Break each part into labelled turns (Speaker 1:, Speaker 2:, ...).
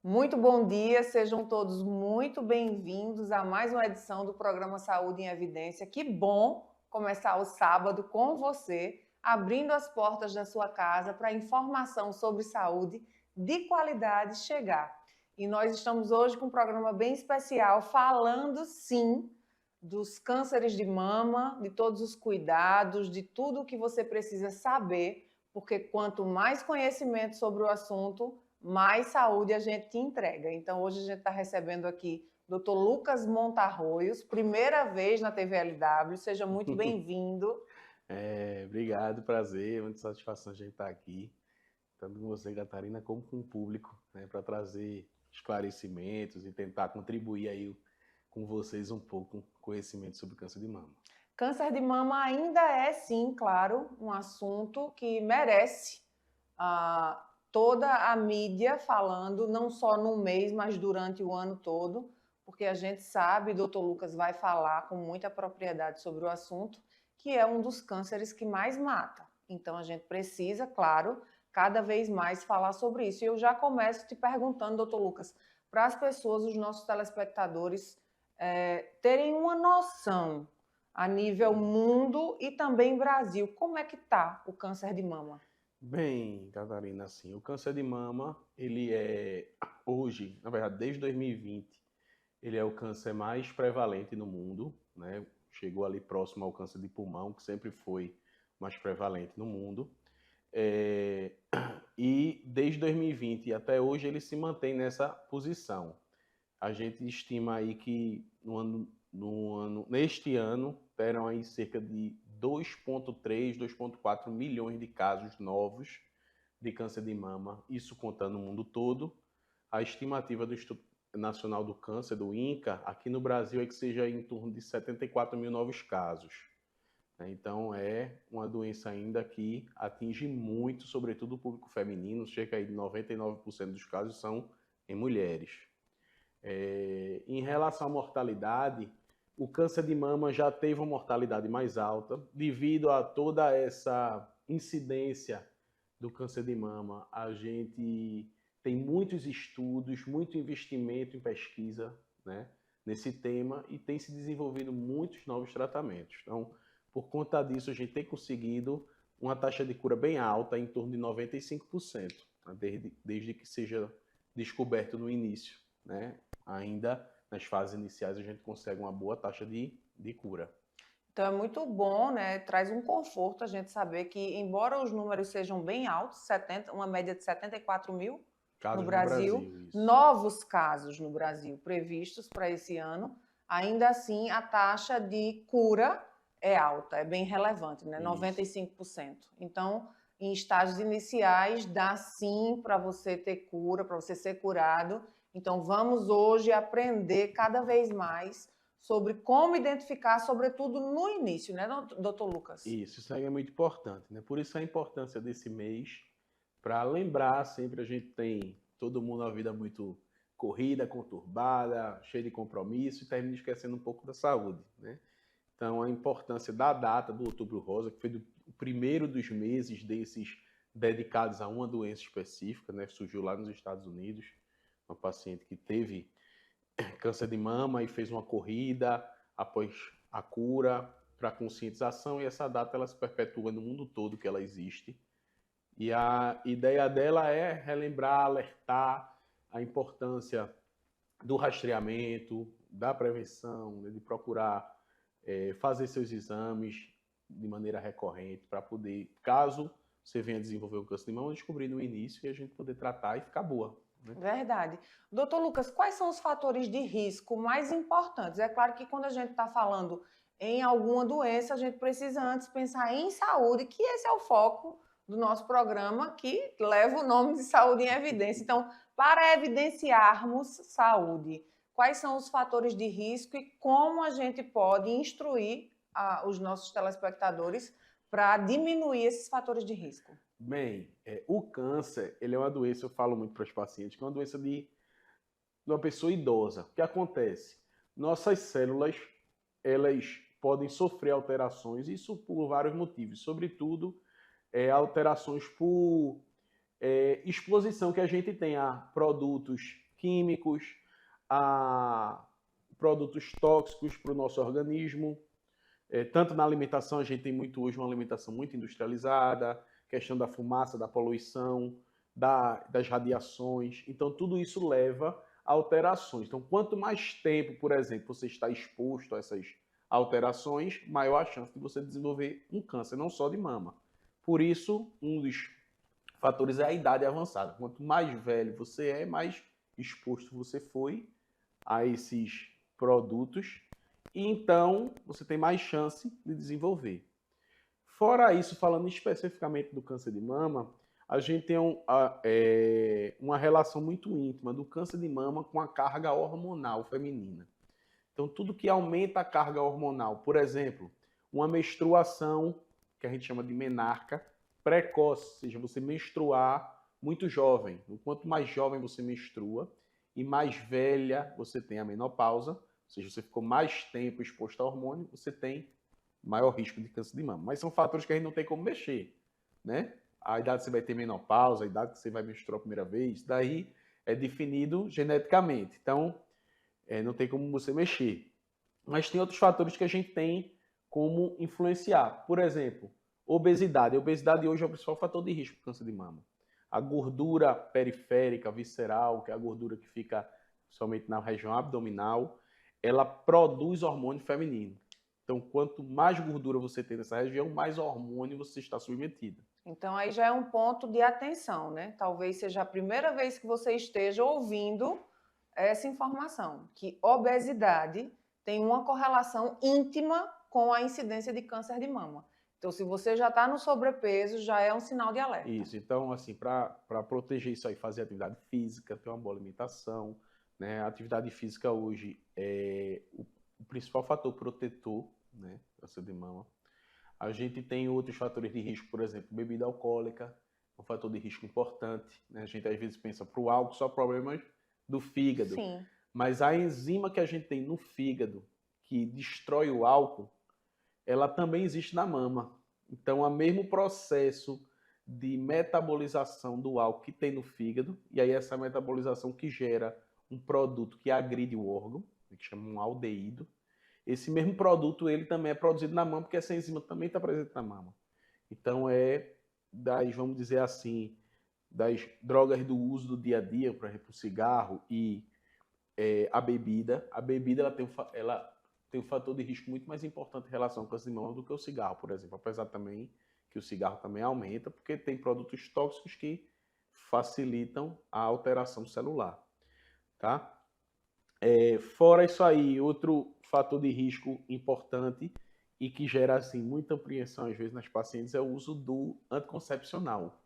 Speaker 1: Muito bom dia, sejam todos muito bem-vindos a mais uma edição do programa Saúde em Evidência. Que bom começar o sábado com você, abrindo as portas da sua casa para a informação sobre saúde de qualidade chegar. E nós estamos hoje com um programa bem especial, falando sim dos cânceres de mama, de todos os cuidados, de tudo o que você precisa saber, porque quanto mais conhecimento sobre o assunto, mais saúde a gente te entrega. Então, hoje a gente está recebendo aqui Dr. Lucas Montarroios, primeira vez na TVLW. Seja muito bem-vindo.
Speaker 2: Obrigado, prazer, muita satisfação a gente estar aqui, tanto com você, Catarina, como com o público, né, para trazer esclarecimentos e tentar contribuir aí com vocês um pouco com conhecimento sobre câncer de mama.
Speaker 1: Câncer de mama ainda é, sim, claro, um assunto que merece toda a mídia falando, não só no mês, mas durante o ano todo, porque a gente sabe, doutor Lucas vai falar com muita propriedade sobre o assunto, que é um dos cânceres que mais mata. Então, a gente precisa, claro, cada vez mais falar sobre isso. E eu já começo te perguntando, doutor Lucas, para as pessoas, os nossos telespectadores, terem uma noção a nível mundo e também Brasil, como é que está o câncer de mama?
Speaker 2: Bem, Catarina, assim, o câncer de mama, ele é hoje, na verdade, desde 2020, ele é o câncer mais prevalente no mundo, né? Chegou ali próximo ao câncer de pulmão, que sempre foi mais prevalente no mundo. E desde 2020 até hoje ele se mantém nessa posição. A gente estima aí que neste ano terão aí cerca de 2,3, 2,4 milhões de casos novos de câncer de mama, isso contando o mundo todo. A estimativa do Instituto Nacional do Câncer, do INCA, aqui no Brasil é que seja em torno de 74 mil novos casos. Então é uma doença ainda que atinge muito, sobretudo o público feminino, cerca de 99% dos casos são em mulheres. Em relação à mortalidade, o câncer de mama já teve uma mortalidade mais alta, devido a toda essa incidência do câncer de mama. A gente tem muitos estudos, muito investimento em pesquisa, né, nesse tema e tem se desenvolvido muitos novos tratamentos. Então, por conta disso, a gente tem conseguido uma taxa de cura bem alta, em torno de 95%, desde que seja descoberto no início, né? Ainda nas fases iniciais a gente consegue uma boa taxa de cura.
Speaker 1: Então é muito bom, né? Traz um conforto a gente saber que, embora os números sejam bem altos, uma média de 74 mil no
Speaker 2: Casos no
Speaker 1: Brasil,
Speaker 2: Brasil, isso.
Speaker 1: novos casos no Brasil previstos para esse ano, ainda assim a taxa de cura é alta, é bem relevante, né? 95%. Então, em estágios iniciais, dá sim para você ter cura, para você ser curado. Então, vamos hoje aprender cada vez mais sobre como identificar, sobretudo no início, né, doutor Lucas?
Speaker 2: Isso aí é muito importante, né? Por isso a importância desse mês, para lembrar sempre, a gente tem todo mundo uma vida muito corrida, conturbada, cheia de compromisso e termina esquecendo um pouco da saúde, né? Então a importância da data do Outubro Rosa, que foi o primeiro dos meses desses dedicados a uma doença específica, né? Surgiu lá nos Estados Unidos, uma paciente que teve câncer de mama e fez uma corrida após a cura para conscientização, e essa data ela se perpetua no mundo todo que ela existe. E a ideia dela é relembrar, alertar a importância do rastreamento, da prevenção, né, de procurar fazer seus exames de maneira recorrente para poder, caso você venha desenvolver o câncer de mama, descobrir no início e a gente poder tratar e ficar boa. Né?
Speaker 1: Verdade. Doutor Lucas, quais são os fatores de risco mais importantes? É claro que quando a gente está falando em alguma doença, a gente precisa antes pensar em saúde, que esse é o foco do nosso programa, que leva o nome de Saúde em Evidência. Então, para evidenciarmos saúde, quais são os fatores de risco e como a gente pode instruir os nossos telespectadores para diminuir esses fatores de risco?
Speaker 2: Bem, o câncer, ele é uma doença, eu falo muito para os pacientes, que é uma doença de uma pessoa idosa. O que acontece? Nossas células, elas podem sofrer alterações, isso por vários motivos, sobretudo alterações por exposição que a gente tem a produtos químicos, a produtos tóxicos para o nosso organismo. Tanto na alimentação, a gente tem muito hoje uma alimentação muito industrializada, questão da fumaça, da poluição, das radiações. Então, tudo isso leva a alterações. Então, quanto mais tempo, por exemplo, você está exposto a essas alterações, maior a chance de você desenvolver um câncer, não só de mama. Por isso, um dos fatores é a idade avançada. Quanto mais velho você é, mais exposto você foi a esses produtos, e então você tem mais chance de desenvolver. Fora isso, falando especificamente do câncer de mama, a gente tem uma relação muito íntima do câncer de mama com a carga hormonal feminina. Então, tudo que aumenta a carga hormonal, por exemplo, uma menstruação, que a gente chama de menarca, precoce, ou seja, você menstruar muito jovem. Quanto mais jovem você menstrua e mais velha você tem a menopausa, ou seja, você ficou mais tempo exposto a hormônio, você tem maior risco de câncer de mama. Mas são fatores que a gente não tem como mexer, né? A idade que você vai ter menopausa, a idade que você vai menstruar a primeira vez, daí é definido geneticamente. Então, não tem como você mexer. Mas tem outros fatores que a gente tem como influenciar. Por exemplo, obesidade. A obesidade hoje é o principal fator de risco para câncer de mama. A gordura periférica, visceral, que é a gordura que fica somente na região abdominal, ela produz hormônio feminino. Então, quanto mais gordura você tem nessa região, mais hormônio você está submetido.
Speaker 1: Então, aí já é um ponto de atenção, né? Talvez seja a primeira vez que você esteja ouvindo essa informação, que obesidade tem uma correlação íntima com a incidência de câncer de mama. Então, se você já está no sobrepeso, já é um sinal de alerta.
Speaker 2: Isso. Então, assim, para proteger isso aí, fazer atividade física, ter uma boa alimentação, né? A atividade física hoje é o principal fator protetor, né? Câncer de mama. A gente tem outros fatores de risco, por exemplo, bebida alcoólica, um fator de risco importante, né? A gente às vezes pensa para o álcool só problemas do fígado.
Speaker 1: Sim.
Speaker 2: Mas a enzima que a gente tem no fígado, que destrói o álcool, ela também existe na mama. Então, é o mesmo processo de metabolização do álcool que tem no fígado, e aí essa metabolização que gera um produto que agride o órgão, que chama um aldeído. Esse mesmo produto, ele também é produzido na mama, porque essa enzima também está presente na mama. Então, vamos dizer assim, das drogas do uso do dia a dia, por exemplo, o cigarro e a bebida ela tem um fator de risco muito mais importante em relação ao câncer de mama do que o cigarro, por exemplo. Apesar também que o cigarro também aumenta, porque tem produtos tóxicos que facilitam a alteração celular, tá? Fora isso aí, outro fator de risco importante e que gera assim muita apreensão às vezes nas pacientes é o uso do anticoncepcional.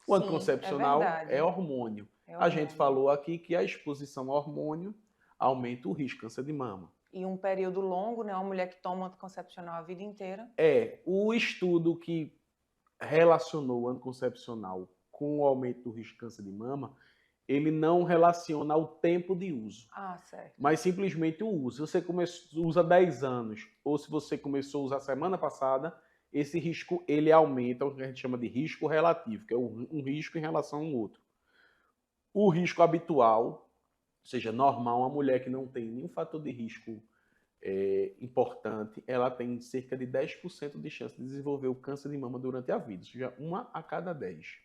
Speaker 2: O anticoncepcional é hormônio. A gente falou aqui que a exposição ao hormônio aumenta o risco de câncer de mama.
Speaker 1: E um período longo, né? Uma mulher que toma anticoncepcional a vida inteira.
Speaker 2: O estudo que relacionou o anticoncepcional com o aumento do risco de câncer de mama, ele não relaciona o tempo de uso.
Speaker 1: Certo.
Speaker 2: Mas simplesmente o uso. Se você usa 10 anos, ou se você começou a usar semana passada, esse risco ele aumenta, o que a gente chama de risco relativo, que é um risco em relação a um outro. O risco habitual, ou seja, normal, uma mulher que não tem nenhum fator de risco importante, ela tem cerca de 10% de chance de desenvolver o câncer de mama durante a vida, ou seja, 1 a cada 10.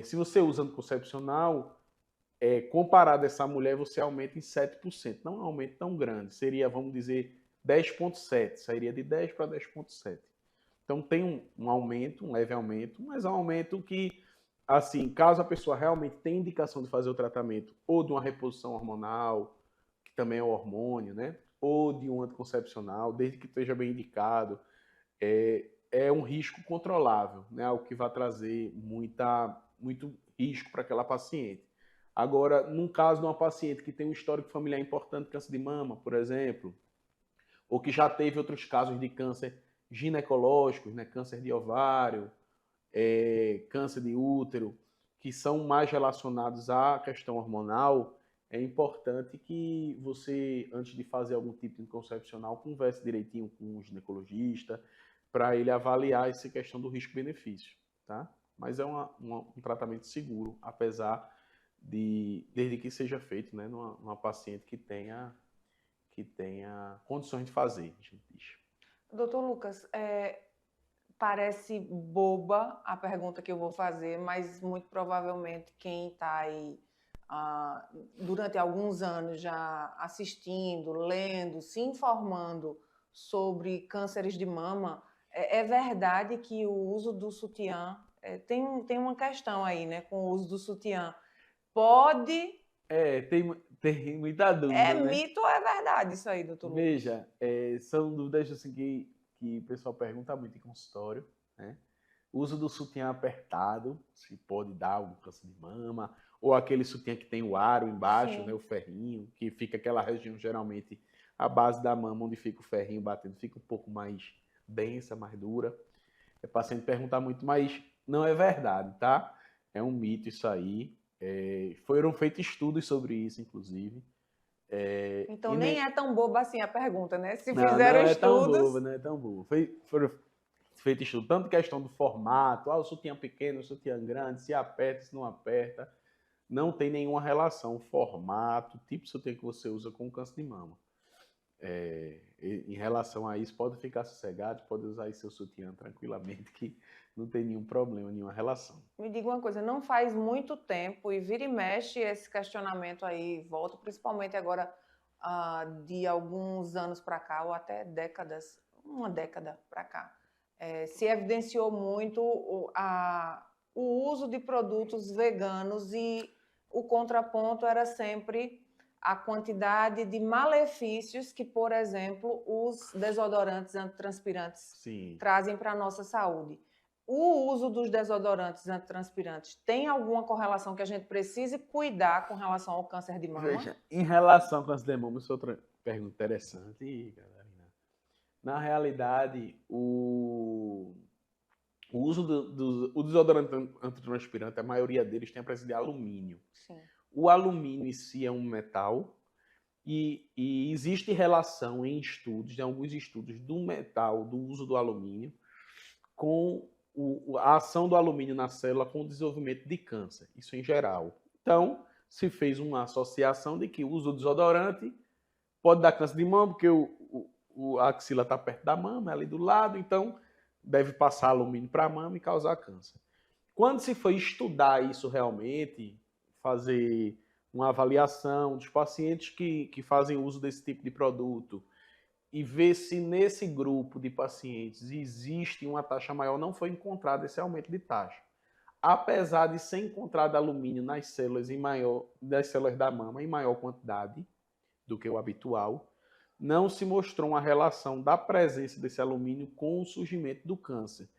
Speaker 2: Se você usa anticoncepcional, comparado a essa mulher, você aumenta em 7%. Não é um aumento tão grande, seria, vamos dizer, 10,7%, sairia de 10 para 10,7%. Então tem um aumento, um leve aumento, mas é um aumento que, assim, caso a pessoa realmente tenha indicação de fazer o tratamento ou de uma reposição hormonal, que também é o hormônio, né? Ou de um anticoncepcional, desde que esteja bem indicado, é um risco controlável, né? Algo que vai trazer muito risco para aquela paciente. Agora, num caso de uma paciente que tem um histórico familiar importante de câncer de mama, por exemplo, ou que já teve outros casos de câncer ginecológicos, né? Câncer de ovário, câncer de útero, que são mais relacionados à questão hormonal, é importante que você, antes de fazer algum tipo de anticoncepcional, converse direitinho com o ginecologista para ele avaliar essa questão do risco-benefício, tá? Mas é um tratamento seguro, apesar desde que seja feito, né, numa paciente que tenha condições de fazer, a gente diz.
Speaker 1: Doutor Lucas, parece boba a pergunta que eu vou fazer, mas muito provavelmente quem está aí durante alguns anos já assistindo, lendo, se informando sobre cânceres de mama, é verdade que o uso do sutiã, tem uma questão aí, né, com o uso do sutiã. Pode...
Speaker 2: Tem muita dúvida,
Speaker 1: É
Speaker 2: né?
Speaker 1: mito ou é verdade isso aí, doutor Lucas?
Speaker 2: Veja, são dúvidas assim, que o pessoal pergunta muito em consultório, né? O uso do sutiã apertado, se pode dar algum câncer de mama, ou aquele sutiã que tem o aro embaixo, né, o ferrinho, que fica aquela região, geralmente, a base da mama, onde fica o ferrinho batendo, fica um pouco mais densa, mais dura. O paciente pergunta muito, mas não é verdade, tá? É um mito isso aí. Foram feitos estudos sobre isso, inclusive.
Speaker 1: Então nem é tão boba assim a pergunta, né? Se
Speaker 2: Não,
Speaker 1: fizeram
Speaker 2: não é tão
Speaker 1: estudos...
Speaker 2: boba, não é tão boba. Foram feito estudo, tanto questão do formato, o sutiã pequeno, o sutiã grande, se aperta, se não aperta. Não tem nenhuma relação, o formato, o tipo de sutiã que você usa com o câncer de mama. Em relação a isso, pode ficar sossegado, pode usar aí seu sutiã tranquilamente, que não tem nenhum problema, nenhuma relação.
Speaker 1: Me diga uma coisa, não faz muito tempo, e vira e mexe esse questionamento aí, volta principalmente agora de alguns anos para cá, ou até décadas, uma década para cá, se evidenciou muito o uso de produtos veganos e o contraponto era sempre a quantidade de malefícios que, por exemplo, os desodorantes antitranspirantes trazem para a nossa saúde. O uso dos desodorantes antitranspirantes tem alguma correlação que a gente precise cuidar com relação ao câncer de mama?
Speaker 2: Veja, em relação ao câncer de mama, isso é outra pergunta interessante, Catarina. Na realidade, o uso do desodorante antitranspirante, a maioria deles tem a presença de alumínio.
Speaker 1: Sim.
Speaker 2: O alumínio em si é um metal e existe relação em alguns estudos do metal, do uso do alumínio, com a ação do alumínio na célula com o desenvolvimento de câncer, isso em geral. Então, se fez uma associação de que o uso do desodorante pode dar câncer de mama, porque a axila está perto da mama, é ali do lado, então deve passar alumínio para a mama e causar câncer. Quando se foi estudar isso realmente, fazer uma avaliação dos pacientes que fazem uso desse tipo de produto e ver se nesse grupo de pacientes existe uma taxa maior, não foi encontrado esse aumento de taxa. Apesar de ser encontrado alumínio nas células das células da mama em maior quantidade do que o habitual, não se mostrou uma relação da presença desse alumínio com o surgimento do câncer.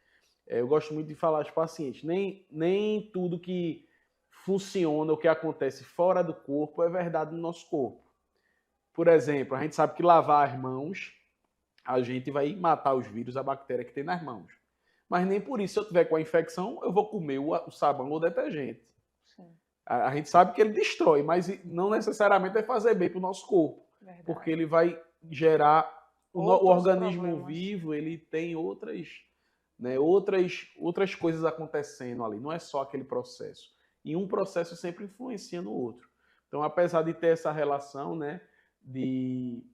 Speaker 2: Eu gosto muito de falar aos pacientes, nem tudo que funciona, o que acontece fora do corpo é verdade no nosso corpo. Por exemplo, a gente sabe que lavar as mãos, a gente vai matar os vírus, a bactéria que tem nas mãos. Mas nem por isso, se eu tiver com a infecção, eu vou comer o sabão ou o detergente. Sim. A gente sabe que ele destrói, mas não necessariamente vai fazer bem para o nosso corpo. Verdade. Porque ele vai gerar... O organismo problemas. Vivo, ele tem outras coisas acontecendo ali. Não é só aquele processo. E um processo sempre influencia no outro. Então, apesar de ter essa relação, né, de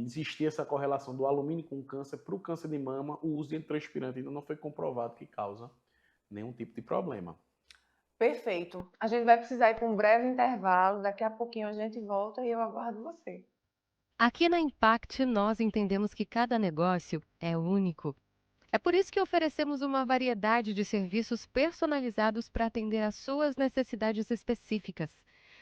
Speaker 2: existir essa correlação do alumínio com o câncer, para o câncer de mama, o uso de antitranspirante ainda não foi comprovado que causa nenhum tipo de problema.
Speaker 1: Perfeito. A gente vai precisar ir para um breve intervalo, daqui a pouquinho a gente volta e eu aguardo você.
Speaker 3: Aqui na Impact, nós entendemos que cada negócio é único. É por isso que oferecemos uma variedade de serviços personalizados para atender às suas necessidades específicas.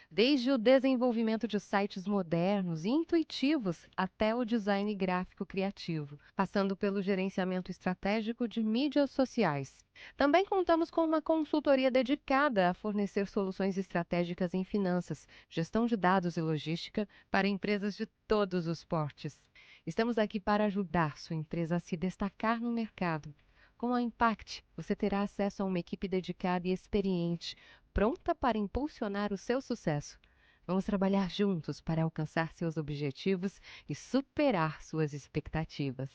Speaker 3: Desde o desenvolvimento de sites modernos e intuitivos até o design gráfico criativo, passando pelo gerenciamento estratégico de mídias sociais. Também contamos com uma consultoria dedicada a fornecer soluções estratégicas em finanças, gestão de dados e logística para empresas de todos os portes. Estamos aqui para ajudar sua empresa a se destacar no mercado. Com a Impact, você terá acesso a uma equipe dedicada e experiente, pronta para impulsionar o seu sucesso. Vamos trabalhar juntos para alcançar seus objetivos e superar suas expectativas.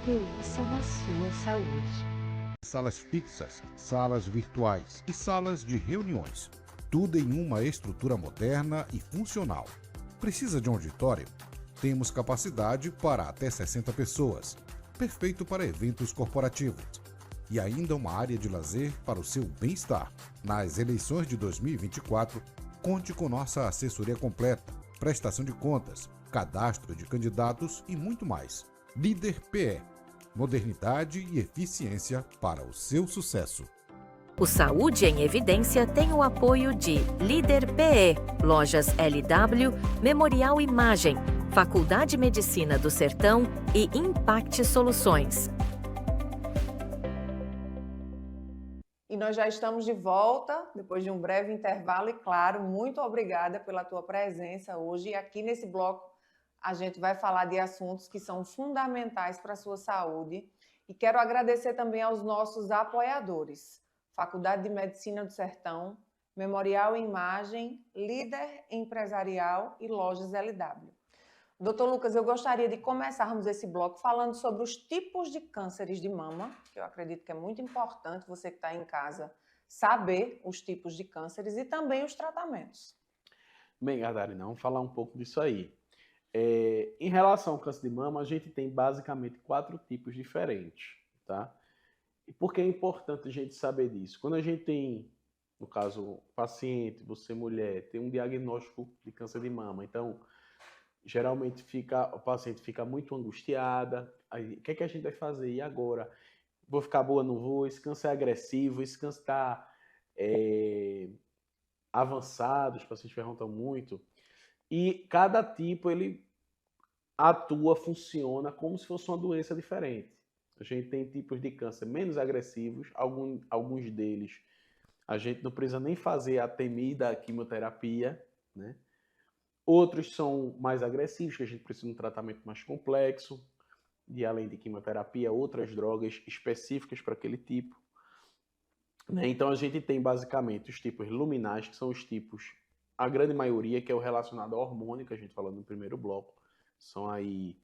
Speaker 4: Pensa na sua saúde. salas fixas, salas virtuais e salas de reuniões. Tudo em uma estrutura moderna e funcional. Precisa de um auditório? Temos capacidade para até 60 pessoas. Perfeito para eventos corporativos. E ainda uma área de lazer para o seu bem-estar. Nas eleições de 2024, conte com nossa assessoria completa, prestação de contas, cadastro de candidatos e muito mais. Líder PE. Modernidade e eficiência para o seu sucesso.
Speaker 5: O Saúde em Evidência tem o apoio de Líder PE, Lojas LW, Memorial Imagem, Faculdade de Medicina do Sertão e Impact Soluções.
Speaker 1: E nós já estamos de volta, depois de um breve intervalo, e claro, muito obrigada pela tua presença hoje. E aqui nesse bloco a gente vai falar de assuntos que são fundamentais para a sua saúde. E quero agradecer também aos nossos apoiadores. Faculdade de Medicina do Sertão, Memorial Imagem, Líder Empresarial e Lojas LW. Doutor Lucas, eu gostaria de começarmos esse bloco falando sobre os tipos de cânceres de mama, que eu acredito que é muito importante você que está em casa saber os tipos de cânceres e também os tratamentos.
Speaker 2: Bem, Catarina, vamos falar um pouco disso aí. Em relação ao câncer de mama, a gente tem basicamente 4 tipos diferentes, tá? E por que é importante a gente saber disso? Quando a gente tem, no caso, paciente, você mulher, tem um diagnóstico de câncer de mama, então, geralmente o paciente fica muito angustiada, aí, o que é que a gente vai fazer? E agora? Vou ficar boa, não vou? Esse câncer é agressivo, esse câncer está avançado, os pacientes perguntam muito, e cada tipo, ele atua, funciona como se fosse uma doença diferente. A gente tem tipos de câncer menos agressivos, alguns deles a gente não precisa nem fazer a temida quimioterapia, né? Outros são mais agressivos, que a gente precisa de um tratamento mais complexo, e além de quimioterapia, outras drogas específicas para aquele tipo, né? Então a gente tem basicamente os tipos luminais, que são os tipos, a grande maioria, que é o relacionado ao hormônio, que a gente falou no primeiro bloco, são aí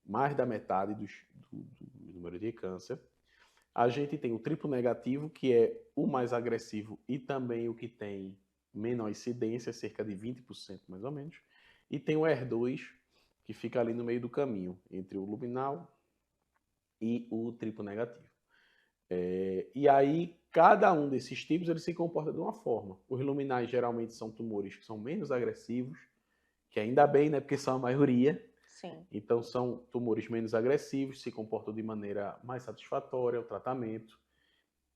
Speaker 2: mais da metade do número de câncer. A gente tem o triplo negativo, que é o mais agressivo e também o que tem menor incidência, cerca de 20% mais ou menos. E tem o HER2, que fica ali no meio do caminho, entre o luminal e o triplo negativo. E aí, cada um desses tipos ele se comporta de uma forma. Os luminais geralmente são tumores que são menos agressivos, que ainda bem, né, porque são a maioria.
Speaker 1: Sim.
Speaker 2: Então, são tumores menos agressivos, se comportam de maneira mais satisfatória ao tratamento.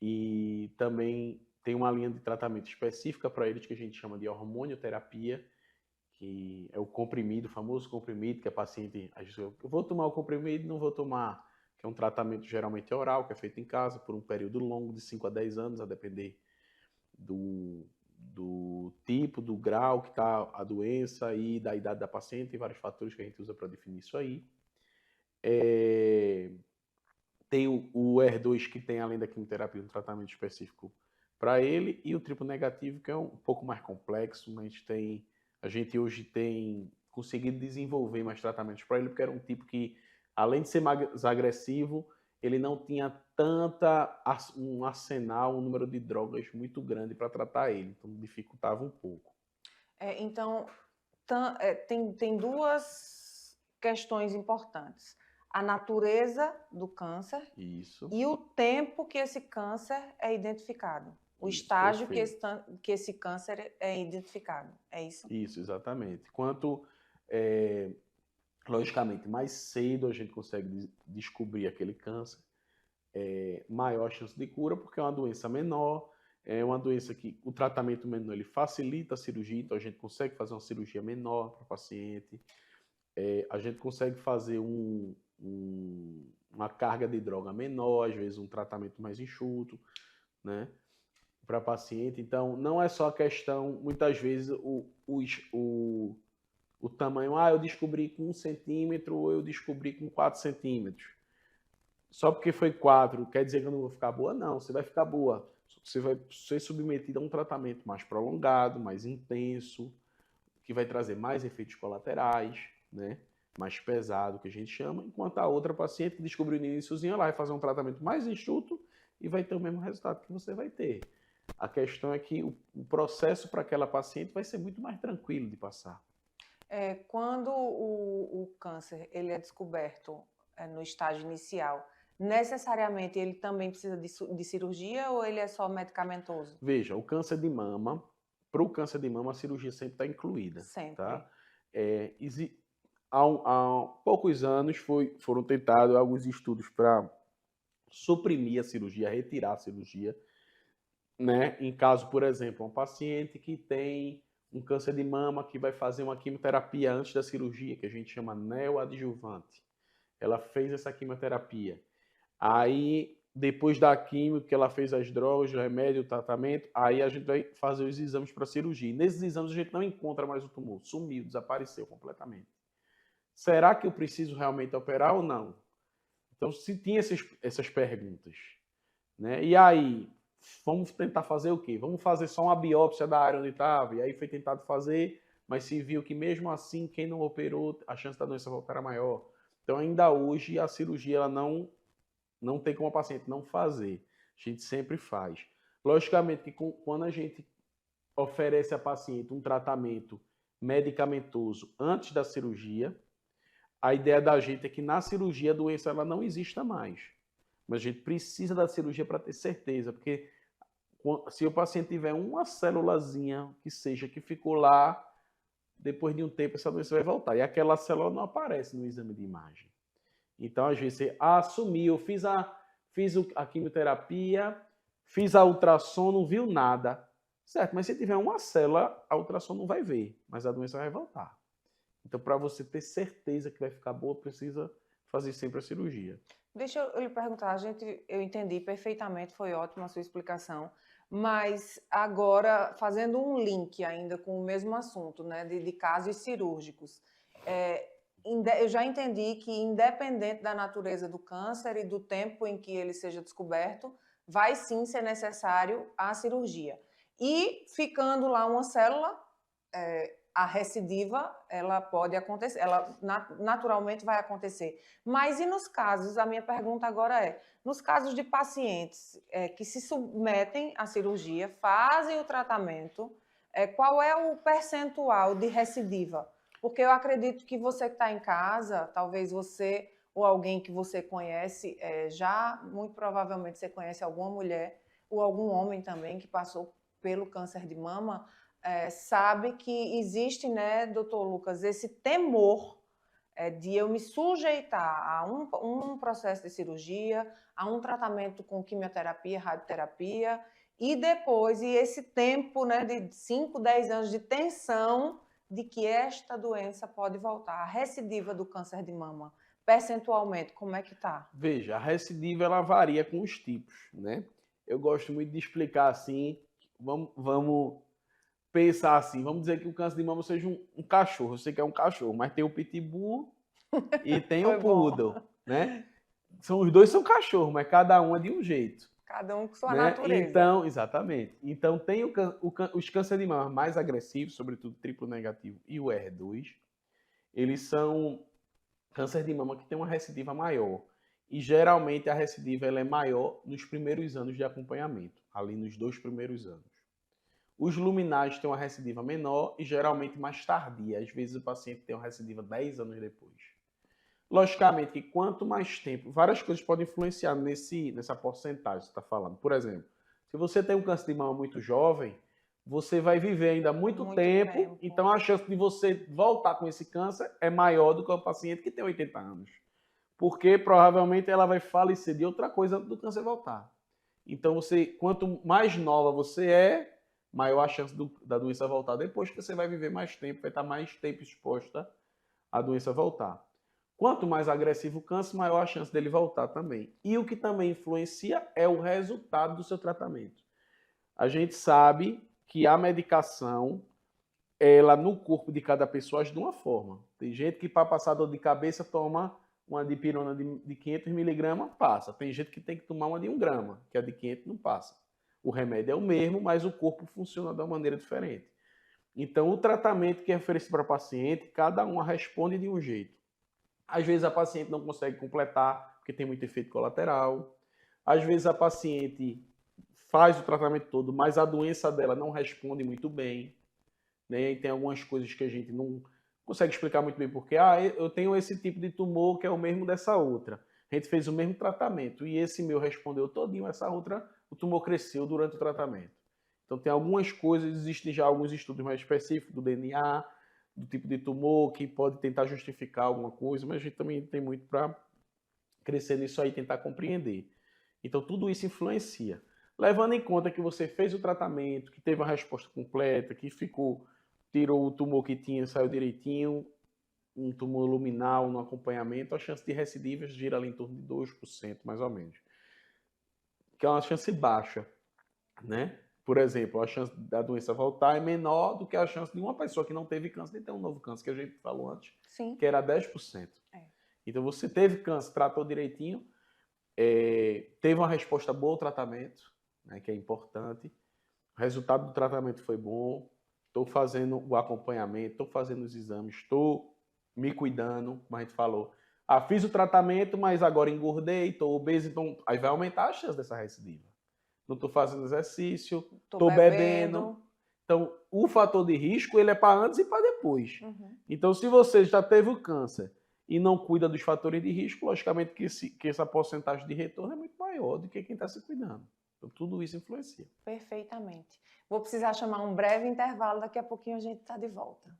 Speaker 2: E também tem uma linha de tratamento específica para eles que a gente chama de hormonioterapia, que é o comprimido, o famoso comprimido, que a paciente, às vezes, eu vou tomar o comprimido, não vou tomar, que é um tratamento geralmente oral, que é feito em casa por um período longo, de 5 a 10 anos, a depender do tipo, do grau que está a doença e da idade da paciente, tem vários fatores que a gente usa para definir isso aí. Tem o HER2, que tem, além da quimioterapia, um tratamento específico para ele, e o triplo negativo, que é um pouco mais complexo, mas a gente hoje tem conseguido desenvolver mais tratamentos para ele, porque era um tipo que, além de ser mais agressivo, ele não tinha um arsenal, um número de drogas muito grande para tratar ele, então dificultava um pouco.
Speaker 1: Então, tem 2 questões importantes. A natureza do câncer.
Speaker 2: Isso.
Speaker 1: E o tempo que esse câncer é identificado. O
Speaker 2: Isso,
Speaker 1: estágio
Speaker 2: perfeito.
Speaker 1: que esse câncer é identificado. É isso?
Speaker 2: Isso, exatamente. Logicamente, mais cedo a gente consegue descobrir aquele câncer, maior a chance de cura, porque é uma doença menor, é uma doença que o tratamento menor ele facilita a cirurgia, então a gente consegue fazer uma cirurgia menor para o paciente, a gente consegue fazer uma carga de droga menor, às vezes um tratamento mais enxuto, né, para paciente. Então, não é só a questão, muitas vezes, o tamanho, eu descobri com 1 centímetro ou eu descobri com 4 centímetros. Só porque foi 4, quer dizer que eu não vou ficar boa? Não, você vai ficar boa. Você vai ser submetido a um tratamento mais prolongado, mais intenso, que vai trazer mais efeitos colaterais, né? mais pesado, que a gente chama, enquanto a outra paciente que descobriu no iníciozinho, ela vai fazer um tratamento mais enxuto e vai ter o mesmo resultado que você vai ter. A questão é que o processo para aquela paciente vai ser muito mais tranquilo de passar.
Speaker 1: Quando o câncer ele é descoberto no estágio inicial, necessariamente ele também precisa de cirurgia ou ele é só medicamentoso?
Speaker 2: Veja, o câncer de mama, para o câncer de mama, a cirurgia sempre está incluída.
Speaker 1: Sempre.
Speaker 2: Tá? Há poucos anos foram tentados alguns estudos para suprimir a cirurgia, retirar a cirurgia, né? Em caso, por exemplo, uma paciente que tem um câncer de mama que vai fazer uma quimioterapia antes da cirurgia, que a gente chama neoadjuvante. Ela fez essa quimioterapia. Aí, depois da quimio, que ela fez as drogas, o remédio, o tratamento, aí a gente vai fazer os exames para cirurgia. E nesses exames a gente não encontra mais o tumor, sumiu, desapareceu completamente. Será que eu preciso realmente operar ou não? Então, se tinha essas perguntas, né? E aí, vamos tentar fazer o quê? Vamos fazer só uma biópsia da área onde estava? E aí foi tentado fazer, mas se viu que mesmo assim, quem não operou, a chance da doença voltar era maior. Então, ainda hoje, a cirurgia ela não tem como a paciente não fazer. A gente sempre faz. Logicamente que quando a gente oferece à paciente um tratamento medicamentoso antes da cirurgia, a ideia da gente é que na cirurgia a doença ela não exista mais. Mas a gente precisa da cirurgia para ter certeza, porque se o paciente tiver uma célulazinha que seja que ficou lá, depois de um tempo essa doença vai voltar. E aquela célula não aparece no exame de imagem. Então, às vezes, você assumiu, fiz a quimioterapia, fiz a ultrassom, não viu nada. Certo, mas se tiver uma célula, a ultrassom não vai ver, mas a doença vai voltar. Então, para você ter certeza que vai ficar boa, precisa fazer sempre a cirurgia.
Speaker 1: Deixa eu lhe perguntar, eu entendi perfeitamente, foi ótima a sua explicação, mas agora, fazendo um link ainda com o mesmo assunto, né, de casos cirúrgicos, eu já entendi que, independente da natureza do câncer e do tempo em que ele seja descoberto, vai sim ser necessário a cirurgia. E ficando lá uma célula, a recidiva, ela pode acontecer, ela naturalmente vai acontecer. Mas e nos casos, a minha pergunta agora nos casos de pacientes que se submetem à cirurgia, fazem o tratamento, qual é o percentual de recidiva? Porque eu acredito que você que está em casa, talvez você ou alguém que você conhece, muito provavelmente você conhece alguma mulher ou algum homem também que passou pelo câncer de mama, sabe que existe, né, doutor Lucas, esse temor de eu me sujeitar a um processo de cirurgia, a um tratamento com quimioterapia, radioterapia, e depois, esse tempo, né, de 5, 10 anos de tensão de que esta doença pode voltar. A recidiva do câncer de mama, percentualmente, como é que está?
Speaker 2: Veja, a recidiva ela varia com os tipos, né? Eu gosto muito de explicar assim, vamos pensar assim, vamos dizer que o câncer de mama seja um cachorro, você quer um cachorro, mas tem o pitbull e tem o poodle, né? Os dois são cachorros, mas cada um é de um jeito.
Speaker 1: Cada um com sua
Speaker 2: né?
Speaker 1: natureza.
Speaker 2: Então, exatamente. Então, tem os cânceres de mama mais agressivos, sobretudo triplo negativo e o R2, eles são câncer de mama que tem uma recidiva maior. E, geralmente, a recidiva ela é maior nos primeiros anos de acompanhamento, ali nos 2 primeiros anos. Os luminais têm uma recidiva menor e, geralmente, mais tardia. Às vezes, o paciente tem uma recidiva 10 anos depois. Logicamente que quanto mais tempo, várias coisas podem influenciar nessa porcentagem que você está falando. Por exemplo, se você tem um câncer de mama muito jovem, você vai viver ainda muito tempo, então a chance de você voltar com esse câncer é maior do que o paciente que tem 80 anos. Porque provavelmente ela vai falecer de outra coisa do câncer voltar. Então, quanto mais nova você é, maior a chance da doença voltar depois, que você vai viver mais tempo, vai estar mais tempo exposta à doença voltar. Quanto mais agressivo o câncer, maior a chance dele voltar também. E o que também influencia é o resultado do seu tratamento. A gente sabe que a medicação, ela no corpo de cada pessoa age de uma forma. Tem gente que para passar dor de cabeça toma uma dipirona de 500 miligramas, passa. Tem gente que tem que tomar uma de 1 grama, que a de 500 não passa. O remédio é o mesmo, mas o corpo funciona de uma maneira diferente. Então, o tratamento que é oferecido para o paciente, cada um responde de um jeito. Às vezes a paciente não consegue completar, porque tem muito efeito colateral. Às vezes a paciente faz o tratamento todo, mas a doença dela não responde muito bem, né? E tem algumas coisas que a gente não consegue explicar muito bem, porque eu tenho esse tipo de tumor que é o mesmo dessa outra. A gente fez o mesmo tratamento e esse meu respondeu todinho, essa outra, o tumor cresceu durante o tratamento. Então tem algumas coisas, existem já alguns estudos mais específicos do DNA, do tipo de tumor, que pode tentar justificar alguma coisa, mas a gente também tem muito para crescer nisso aí, tentar compreender. Então tudo isso influencia. Levando em conta que você fez o tratamento, que teve uma resposta completa, que tirou o tumor que tinha, saiu direitinho, um tumor luminal no acompanhamento, a chance de recidivas gira ali em torno de 2%, mais ou menos. Que é uma chance baixa, né? Por exemplo, a chance da doença voltar é menor do que a chance de uma pessoa que não teve câncer de ter um novo câncer, que a gente falou antes,
Speaker 1: Sim.
Speaker 2: que era 10%. Então, você teve câncer, tratou direitinho, teve uma resposta boa ao tratamento, né, que é importante, o resultado do tratamento foi bom, estou fazendo o acompanhamento, estou fazendo os exames, estou me cuidando, como a gente falou. Fiz o tratamento, mas agora engordei, estou obeso, então aí vai aumentar a chance dessa recidiva. Não estou fazendo exercício, estou bebendo. Então, o fator de risco ele é para antes e para depois. Então, se você já teve o câncer e não cuida dos fatores de risco, logicamente que essa porcentagem de retorno é muito maior do que quem está se cuidando. Então, tudo isso influencia.
Speaker 1: Perfeitamente. Vou precisar chamar um breve intervalo, daqui a pouquinho a gente está de volta.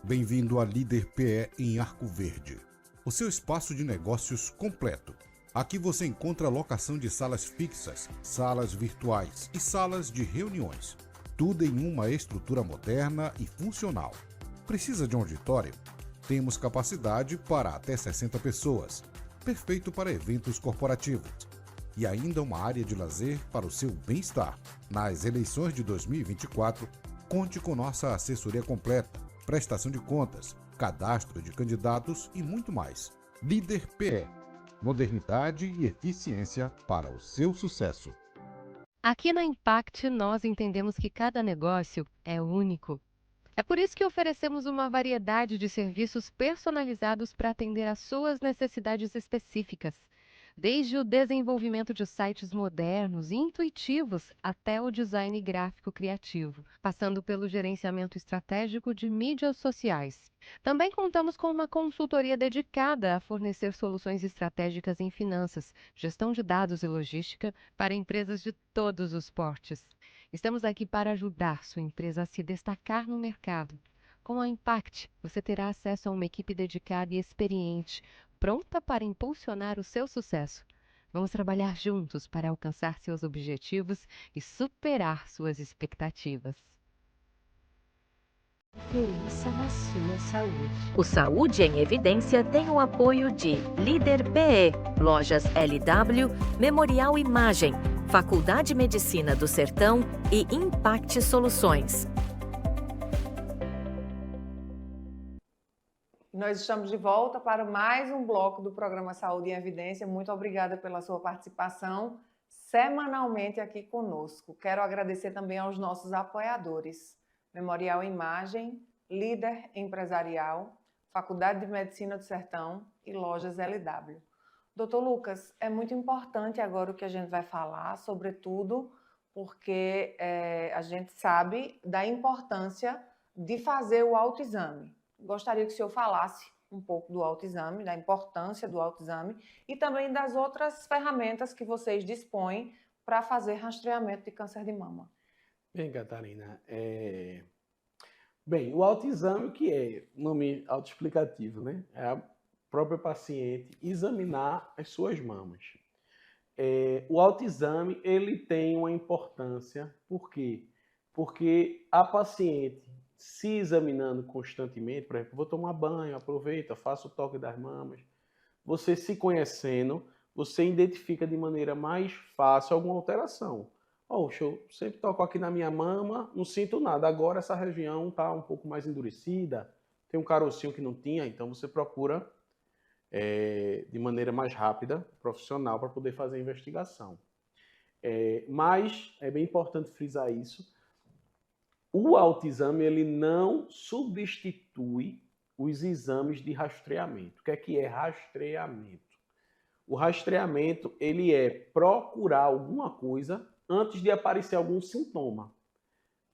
Speaker 4: Bem-vindo à Líder PE em Arco Verde, o seu espaço de negócios completo. Aqui você encontra locação de salas fixas, salas virtuais e salas de reuniões. Tudo em uma estrutura moderna e funcional. Precisa de um auditório? Temos capacidade para até 60 pessoas. Perfeito para eventos corporativos. E ainda uma área de lazer para o seu bem-estar. Nas eleições de 2024, conte com nossa assessoria completa, prestação de contas, cadastro de candidatos e muito mais. Líder PE. Modernidade e eficiência para o seu sucesso.
Speaker 3: Aqui na Impact, nós entendemos que cada negócio é único. É por isso que oferecemos uma variedade de serviços personalizados para atender às suas necessidades específicas. Desde o desenvolvimento de sites modernos e intuitivos até o design gráfico criativo, passando pelo gerenciamento estratégico de mídias sociais. Também contamos com uma consultoria dedicada a fornecer soluções estratégicas em finanças, gestão de dados e logística para empresas de todos os portes. Estamos aqui para ajudar sua empresa a se destacar no mercado. Com a Impact, você terá acesso a uma equipe dedicada e experiente, pronta para impulsionar o seu sucesso. Vamos trabalhar juntos para alcançar seus objetivos e superar suas expectativas.
Speaker 5: Pensa na sua saúde. O Saúde em Evidência tem o apoio de Líder PE, Lojas LW, Memorial Imagem, Faculdade de Medicina do Sertão e Impact Soluções.
Speaker 1: Nós estamos de volta para mais um bloco do programa Saúde em Evidência. Muito obrigada pela sua participação semanalmente aqui conosco. Quero agradecer também aos nossos apoiadores. Memorial Imagem, Líder Empresarial, Faculdade de Medicina do Sertão e Lojas LW. Doutor Lucas, é muito importante agora o que a gente vai falar, sobretudo porque a gente sabe da importância de fazer o autoexame. Gostaria que o senhor falasse um pouco do autoexame, da importância do autoexame e também das outras ferramentas que vocês dispõem para fazer rastreamento de câncer de mama.
Speaker 2: Bem, Catarina, Bem, o autoexame, o que é? Nome autoexplicativo, né? É a própria paciente examinar as suas mamas. O autoexame, ele tem uma importância, por quê? Porque a paciente se examinando constantemente, por exemplo, vou tomar banho, aproveita, faço o toque das mamas, você se conhecendo, você identifica de maneira mais fácil alguma alteração. Poxa, eu sempre toco aqui na minha mama, não sinto nada. Agora essa região está um pouco mais endurecida, tem um carocinho que não tinha, então você procura de maneira mais rápida, profissional, para poder fazer a investigação. Mas é bem importante frisar isso. O autoexame ele não substitui os exames de rastreamento. O que é rastreamento? O rastreamento, ele é procurar alguma coisa antes de aparecer algum sintoma.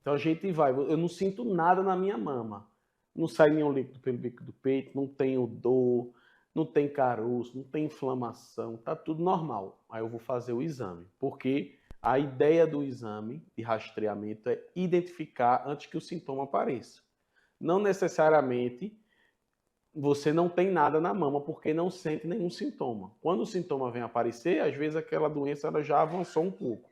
Speaker 2: Então a gente vai, eu não sinto nada na minha mama. Não sai nenhum líquido pelo bico do peito, não tenho dor, não tem caroço, não tem inflamação, tá tudo normal. Aí eu vou fazer o exame, porque a ideia do exame de rastreamento é identificar antes que o sintoma apareça. Não necessariamente você não tem nada na mama porque não sente nenhum sintoma. Quando o sintoma vem aparecer, às vezes aquela doença ela já avançou um pouco.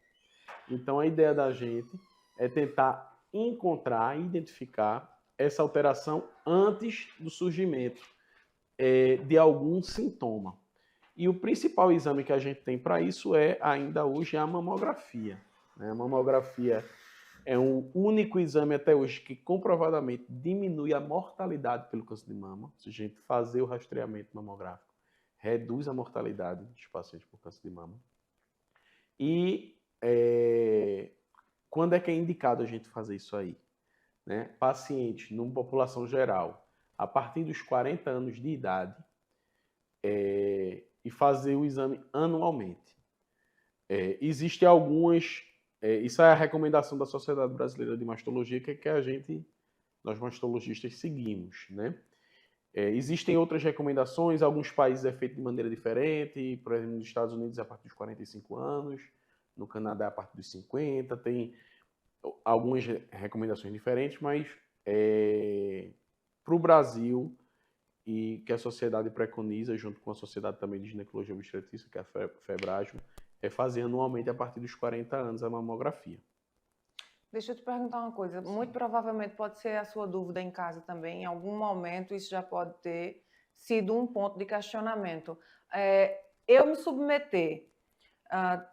Speaker 2: Então a ideia da gente é tentar encontrar e identificar essa alteração antes do surgimento de algum sintoma. E o principal exame que a gente tem para isso ainda hoje, a mamografia. A mamografia é o único exame até hoje que comprovadamente diminui a mortalidade pelo câncer de mama. Se a gente fazer o rastreamento mamográfico, reduz a mortalidade dos pacientes por câncer de mama. E quando é que é indicado a gente fazer isso aí? Pacientes, numa população geral, a partir dos 40 anos de idade, e fazer o exame anualmente. Existem algumas... isso é a recomendação da Sociedade Brasileira de Mastologia, que nós mastologistas seguimos, existem outras recomendações, alguns países é feito de maneira diferente, por exemplo, nos Estados Unidos é a partir dos 45 anos, no Canadá é a partir dos 50, tem algumas recomendações diferentes, mas para o Brasil, e que a sociedade preconiza, junto com a Sociedade também de Ginecologia e Obstetrícia, que é a FEBRASMO, é fazer anualmente a partir dos 40 anos a mamografia.
Speaker 1: Deixa eu te perguntar uma coisa. Sim. Muito provavelmente pode ser a sua dúvida em casa também. Em algum momento isso já pode ter sido um ponto de questionamento. Eu me submeter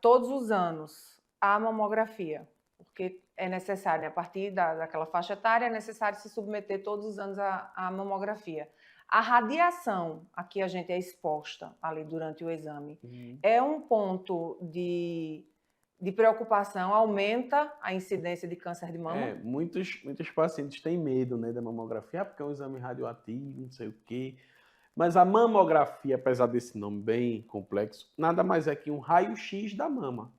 Speaker 1: todos os anos à mamografia, porque é necessário, a partir daquela faixa etária, é necessário se submeter todos os anos à mamografia. A radiação a que a gente é exposta ali durante o exame é um ponto de preocupação, aumenta a incidência de câncer de mama?
Speaker 2: Muitos pacientes têm medo da mamografia, porque é um exame radioativo, não sei o quê. Mas a mamografia, apesar desse nome bem complexo, nada mais é que um raio-x da mama.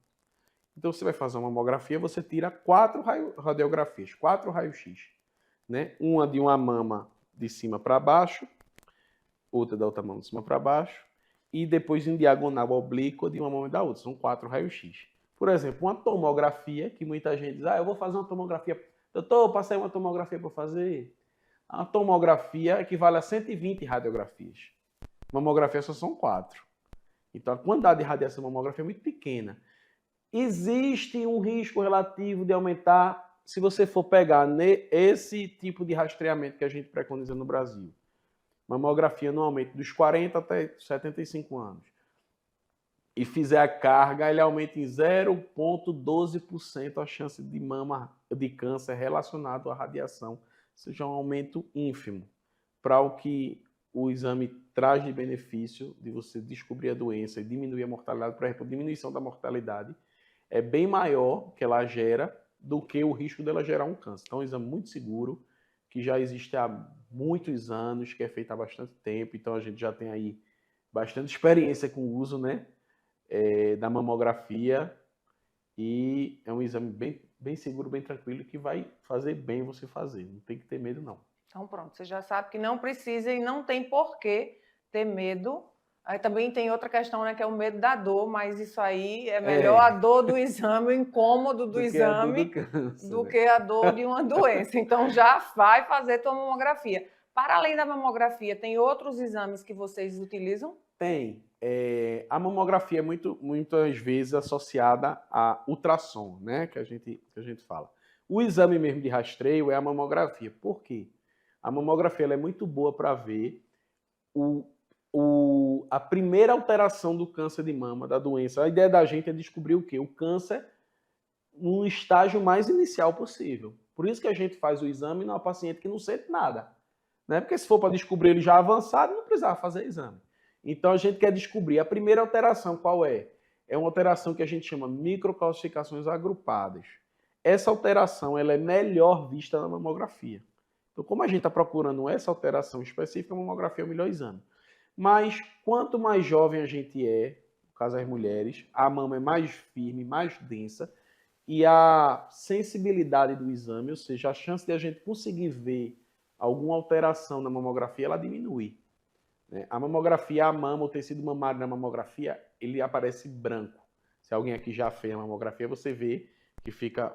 Speaker 2: Então você vai fazer uma mamografia, você tira 4 radiografias, 4 raios-x. Uma de uma mama de cima para baixo, outra da outra mão de cima para baixo, e depois em diagonal oblíqua de uma mão e da outra. São 4 raios-x. Por exemplo, uma tomografia, que muita gente diz, eu vou fazer uma tomografia. Doutor, passei uma tomografia para fazer. A tomografia equivale a 120 radiografias. Mamografia só são 4. Então a quantidade de radiação mamografia é muito pequena. Existe um risco relativo de aumentar se você for pegar esse tipo de rastreamento que a gente preconiza no Brasil. Mamografia anualmente dos 40 até 75 anos. E fizer a carga, ele aumenta em 0,12% a chance de mama de câncer relacionado à radiação. Ou seja, um aumento ínfimo para o que o exame traz de benefício de você descobrir a doença e diminuir a mortalidade. Por exemplo, a diminuição da mortalidade é bem maior que ela gera do que o risco dela gerar um câncer. Então, é um exame muito seguro, que já existe há muitos anos, que é feito há bastante tempo. Então, a gente já tem aí bastante experiência com o uso da mamografia. E é um exame bem seguro, bem tranquilo, que vai fazer bem você fazer. Não tem que ter medo, não.
Speaker 1: Então, pronto. Você já sabe que não precisa e não tem por que ter medo. Aí também tem outra questão, que é o medo da dor, mas isso aí é melhor a dor do exame, o incômodo do exame, do que a dor de uma doença. Então, já vai fazer tua mamografia. Para além da mamografia, tem outros exames que vocês utilizam?
Speaker 2: Tem. A mamografia é muitas vezes associada a ultrassom, que a gente fala. O exame mesmo de rastreio é a mamografia. Por quê? A mamografia ela é muito boa para ver a primeira alteração do câncer de mama, da doença. A ideia da gente é descobrir o quê? O câncer no estágio mais inicial possível. Por isso que a gente faz o exame numa paciente que não sente nada. Porque se for para descobrir ele já avançado, não precisava fazer exame. Então a gente quer descobrir a primeira alteração, qual é? É uma alteração que a gente chama microcalcificações agrupadas. Essa alteração ela é melhor vista na mamografia. Então, como a gente está procurando essa alteração específica, a mamografia é o melhor exame. Mas, quanto mais jovem a gente é, no caso das mulheres, a mama é mais firme, mais densa, e a sensibilidade do exame, ou seja, a chance de a gente conseguir ver alguma alteração na mamografia, ela diminui. A mamografia, a mama, o tecido mamário na mamografia, ele aparece branco. Se alguém aqui já fez a mamografia, você vê que fica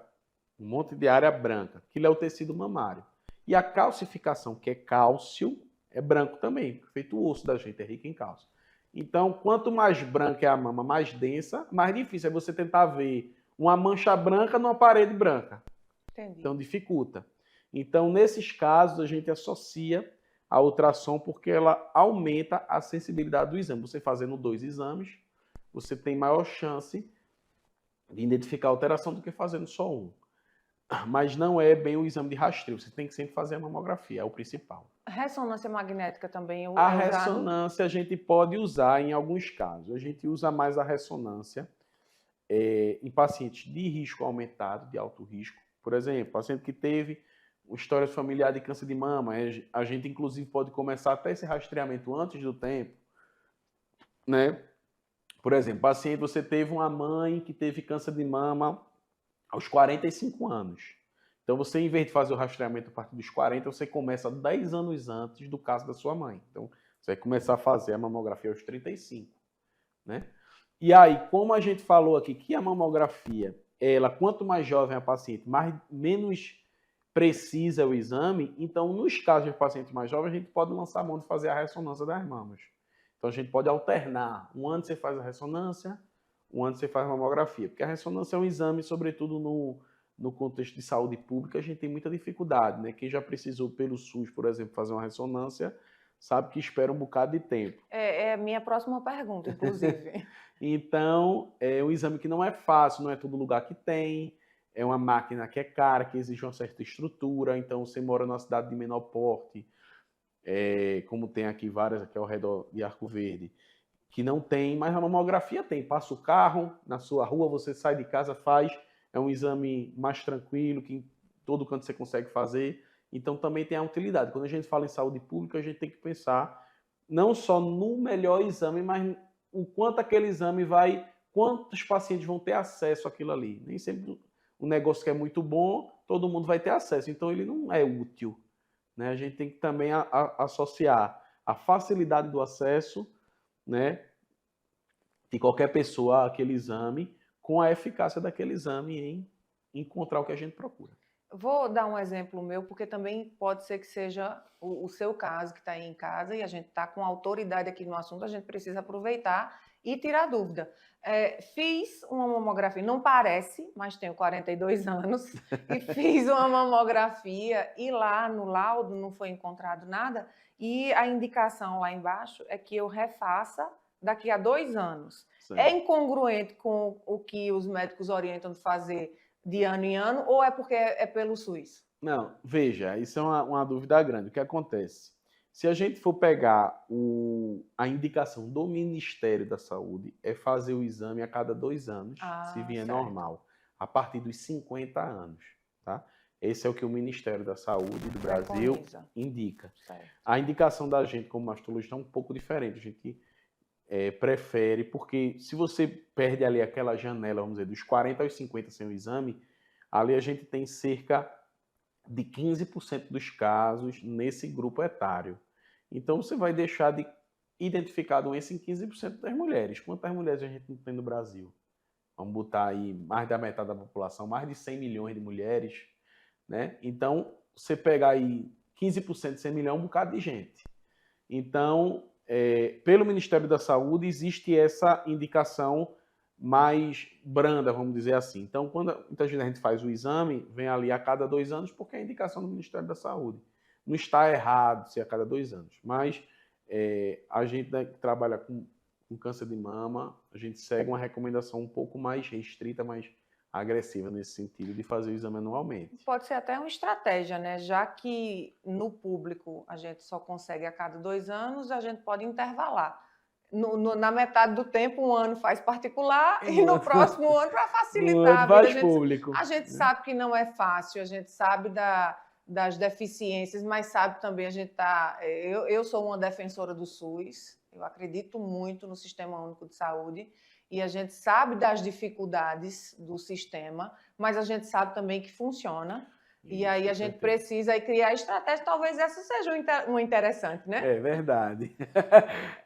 Speaker 2: um monte de área branca. Aquilo é o tecido mamário. E a calcificação, que é cálcio, é branco também, feito o osso da gente, é rico em cálcio. Então, quanto mais branca é a mama, mais densa, mais difícil é você tentar ver uma mancha branca numa parede branca.
Speaker 1: Entendi.
Speaker 2: Então, dificulta. Então, nesses casos, a gente associa a ultrassom porque ela aumenta a sensibilidade do exame. Você fazendo 2 exames, você tem maior chance de identificar a alteração do que fazendo só um. Mas não é bem o exame de rastreio. Você tem que sempre fazer a mamografia, é o principal.
Speaker 1: Ressonância magnética também é
Speaker 2: A
Speaker 1: usado?
Speaker 2: ressonância a gente pode usar em alguns casos. A gente usa mais a ressonância em pacientes de risco aumentado, de alto risco. Por exemplo, paciente que teve uma história familiar de câncer de mama, a gente inclusive pode começar até esse rastreamento antes do tempo, né? Por exemplo, paciente, você teve uma mãe que teve câncer de mama aos 45 anos. Então, você, em vez de fazer o rastreamento a partir dos 40, você começa 10 anos antes do caso da sua mãe. Então, você vai começar a fazer a mamografia aos 35, né? E aí, como a gente falou aqui que a mamografia, ela, quanto mais jovem a paciente, menos precisa o exame, então, nos casos de pacientes mais jovens, a gente pode lançar a mão de fazer a ressonância das mamas. Então, a gente pode alternar. Um ano você faz a ressonância, um ano você faz a mamografia. Porque a ressonância é um exame, sobretudo no contexto de saúde pública, a gente tem muita dificuldade, né? Quem já precisou pelo SUS, por exemplo, fazer uma ressonância, sabe que espera um bocado de tempo.
Speaker 1: É a minha próxima pergunta, inclusive.
Speaker 2: Então, é um exame que não é fácil, não é todo lugar que tem, é uma máquina que é cara, que exige uma certa estrutura, então você mora numa cidade de menor porte, como tem aqui várias, aqui ao redor de Arco Verde, que não tem, mas a mamografia tem. Passa o carro na sua rua, você sai de casa, faz, é um exame mais tranquilo, que em todo canto você consegue fazer, então também tem a utilidade. Quando a gente fala em saúde pública, a gente tem que pensar não só no melhor exame, mas o quanto aquele exame quantos pacientes vão ter acesso àquilo ali. Nem sempre um negócio que é muito bom, todo mundo vai ter acesso, então ele não é útil, né? A gente tem que também associar a facilidade do acesso, né, de qualquer pessoa àquele exame com a eficácia daquele exame em encontrar o que a gente procura.
Speaker 1: Vou dar um exemplo meu, porque também pode ser que seja o seu caso, que está aí em casa, e a gente está com autoridade aqui no assunto, a gente precisa aproveitar e tirar dúvida. Fiz uma mamografia, não parece, mas tenho 42 anos, e fiz uma mamografia, e lá no laudo não foi encontrado nada, e a indicação lá embaixo é que eu refaça daqui a 2 anos.
Speaker 2: Certo.
Speaker 1: É incongruente com o que os médicos orientam de fazer de ano em ano, ou é porque é pelo SUS?
Speaker 2: Não, veja, isso é uma dúvida grande. O que acontece? Se a gente for pegar a indicação do Ministério da Saúde, é fazer o exame a cada 2 anos, se vier
Speaker 1: certo.
Speaker 2: Normal, a partir dos 50 anos, tá? Esse é o que o Ministério da Saúde do Brasil
Speaker 1: Preconiza.
Speaker 2: indica.
Speaker 1: Certo.
Speaker 2: A indicação da gente como mastologista é um pouco diferente. A gente prefere, porque se você perde ali aquela janela, vamos dizer, dos 40 aos 50 sem o exame, ali a gente tem cerca de 15% dos casos nesse grupo etário. Então você vai deixar de identificar a doença em 15% das mulheres. Quantas mulheres a gente não tem no Brasil? Vamos botar aí mais da metade da população, mais de 100 milhões de mulheres, né? Então, você pegar aí 15% de 100 milhões é um bocado de gente. Então, pelo Ministério da Saúde, existe essa indicação mais branda, vamos dizer assim. Então, quando muitas vezes a gente faz o exame, vem ali a cada 2 anos, porque é a indicação do Ministério da Saúde. Não está errado ser a cada 2 anos, mas a gente que trabalha com câncer de mama, a gente segue uma recomendação um pouco mais restrita, mais agressiva nesse sentido, de fazer o exame anualmente.
Speaker 1: Pode ser até uma estratégia, né? Já que no público a gente só consegue a cada 2 anos, a gente pode intervalar. Na metade do tempo, um ano faz particular e no próximo ano, para facilitar a vida.
Speaker 2: Público.
Speaker 1: A gente sabe que não é fácil, a gente sabe das deficiências, mas sabe também a gente tá. Eu sou uma defensora do SUS, eu acredito muito no Sistema Único de Saúde e a gente sabe das dificuldades do sistema, mas a gente sabe também que funciona. E
Speaker 2: Isso,
Speaker 1: aí a
Speaker 2: com
Speaker 1: gente
Speaker 2: certeza.
Speaker 1: precisa aí criar estratégia, talvez essa seja uma interessante, né?
Speaker 2: É verdade.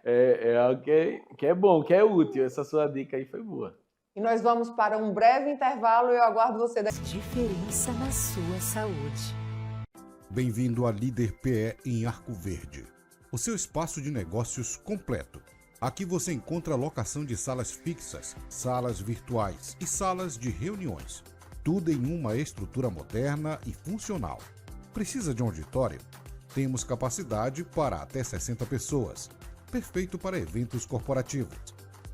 Speaker 2: É algo que é bom, que é útil. Essa sua dica aí foi boa.
Speaker 1: E nós vamos para um breve intervalo e eu aguardo você daqui.
Speaker 5: Diferença na sua saúde.
Speaker 4: Bem-vindo à Líder PE em Arco Verde, o seu espaço de negócios completo. Aqui você encontra locação de salas fixas, salas virtuais e salas de reuniões. Tudo em uma estrutura moderna e funcional. Precisa de um auditório? Temos capacidade para até 60 pessoas. Perfeito para eventos corporativos.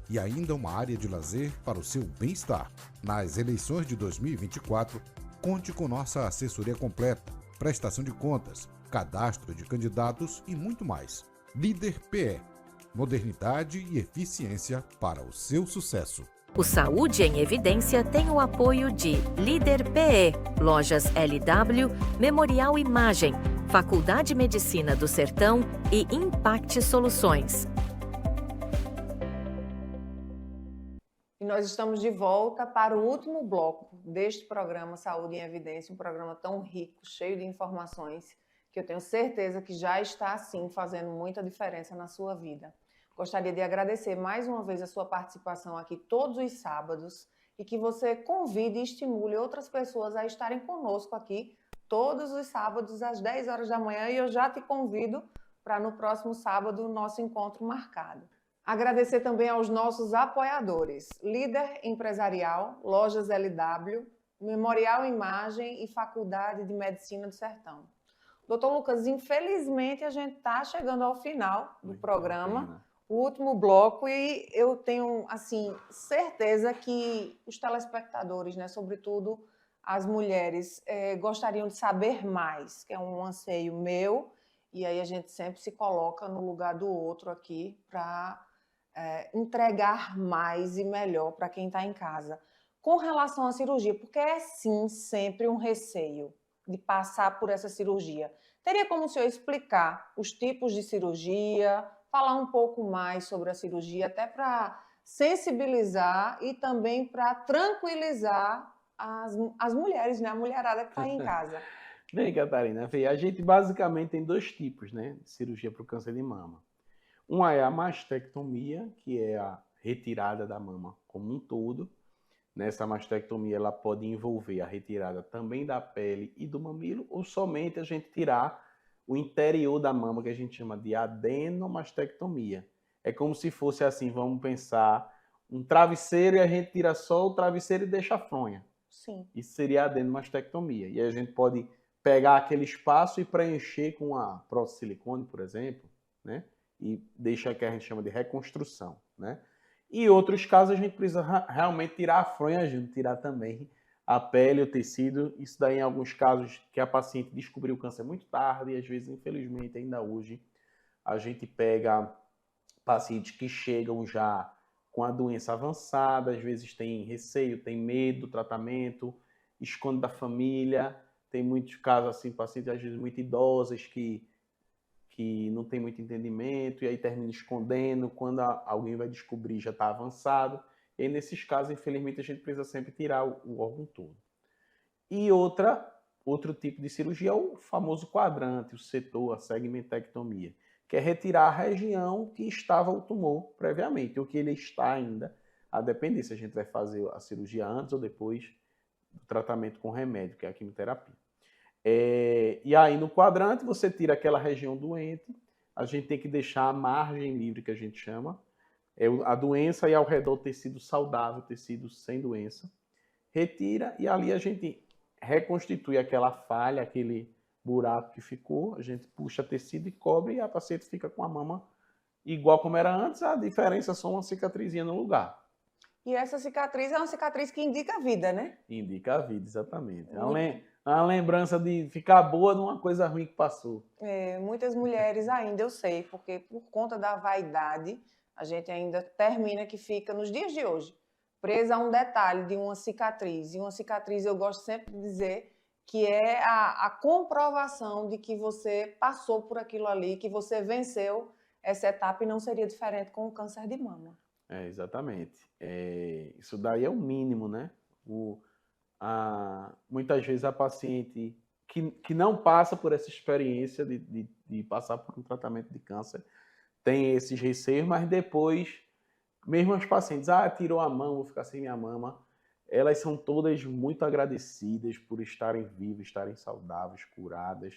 Speaker 4: E ainda uma área de lazer para o seu bem-estar. Nas eleições de 2024, conte com nossa assessoria completa, prestação de contas, cadastro de candidatos e muito mais. Líder PE. Modernidade e eficiência para o seu sucesso.
Speaker 5: O Saúde em Evidência tem o apoio de Líder PE, Lojas LW, Memorial Imagem, Faculdade de Medicina do Sertão e Impact Soluções.
Speaker 1: E nós estamos de volta para o último bloco deste programa Saúde em Evidência, um programa tão rico, cheio de informações, que eu tenho certeza que já está, sim, fazendo muita diferença na sua vida. Gostaria de agradecer mais uma vez a sua participação aqui todos os sábados e que você convide e estimule outras pessoas a estarem conosco aqui todos os sábados às 10 horas da manhã e eu já te convido para no próximo sábado o nosso encontro marcado. Agradecer também aos nossos apoiadores, Líder Empresarial, Lojas LW, Memorial Imagem e Faculdade de Medicina do Sertão. Doutor Lucas, infelizmente a gente está chegando ao final do programa, o último bloco, e eu tenho assim, certeza que os telespectadores, né, sobretudo as mulheres, gostariam de saber mais, que é um anseio meu, e aí a gente sempre se coloca no lugar do outro aqui para entregar mais e melhor para quem está em casa. Com relação à cirurgia, porque é sim sempre um receio de passar por essa cirurgia. Teria como o senhor explicar os tipos de cirurgia, falar um pouco mais sobre a cirurgia, até para sensibilizar e também para tranquilizar as mulheres, né? A mulherada que está aí em casa.
Speaker 2: Bem, Catarina, a gente basicamente tem dois tipos, né, de cirurgia para o câncer de mama. Uma é a mastectomia, que é a retirada da mama como um todo. Nessa mastectomia, ela pode envolver a retirada também da pele e do mamilo, ou somente a gente tirar o interior da mama, que a gente chama de adenomastectomia. É como se fosse assim, vamos pensar, um travesseiro e a gente tira só o travesseiro e deixa a fronha.
Speaker 1: Sim.
Speaker 2: Isso seria a adenomastectomia. E a gente pode pegar aquele espaço e preencher com a prótese de silicone, por exemplo, né? E deixa que a gente chama de reconstrução, né? E outros casos a gente precisa realmente tirar a fronha, a gente tirar também a pele, o tecido. Isso daí em alguns casos que a paciente descobriu o câncer muito tarde e às vezes, infelizmente, ainda hoje, a gente pega pacientes que chegam já com a doença avançada, às vezes tem receio, tem medo do tratamento, esconde da família. Tem muitos casos assim, pacientes às vezes muito idosas que não tem muito entendimento e aí termina escondendo, quando alguém vai descobrir já está avançado. E aí, nesses casos, infelizmente, a gente precisa sempre tirar o órgão todo. E outro tipo de cirurgia é o famoso quadrante, o setor, a segmentectomia, que é retirar a região que estava o tumor previamente, ou que ele está ainda, a depender se a gente vai fazer a cirurgia antes ou depois do tratamento com remédio, que é a quimioterapia. E aí no quadrante você tira aquela região doente, a gente tem que deixar a margem livre, que a gente chama, a doença e ao redor o tecido saudável, tecido sem doença, retira e ali a gente reconstitui aquela falha, aquele buraco que ficou, a gente puxa tecido e cobre e a paciente fica com a mama igual como era antes, a diferença é só uma cicatrizinha no lugar.
Speaker 1: E essa cicatriz é uma cicatriz que indica a vida, né?
Speaker 2: Indica a vida, exatamente. A lembrança de ficar boa de uma coisa ruim que passou.
Speaker 1: Muitas mulheres ainda, eu sei, porque por conta da vaidade, a gente ainda termina que fica, nos dias de hoje, presa a um detalhe de uma cicatriz. E uma cicatriz, eu gosto sempre de dizer, que é a comprovação de que você passou por aquilo ali, que você venceu essa etapa e não seria diferente com o câncer de mama.
Speaker 2: Exatamente. Isso daí é o mínimo, né? Muitas vezes a paciente que não passa por essa experiência de passar por um tratamento de câncer tem esses receios, mas depois, mesmo as pacientes, tirou a mão, vou ficar sem minha mama, elas são todas muito agradecidas por estarem vivas, estarem saudáveis, curadas,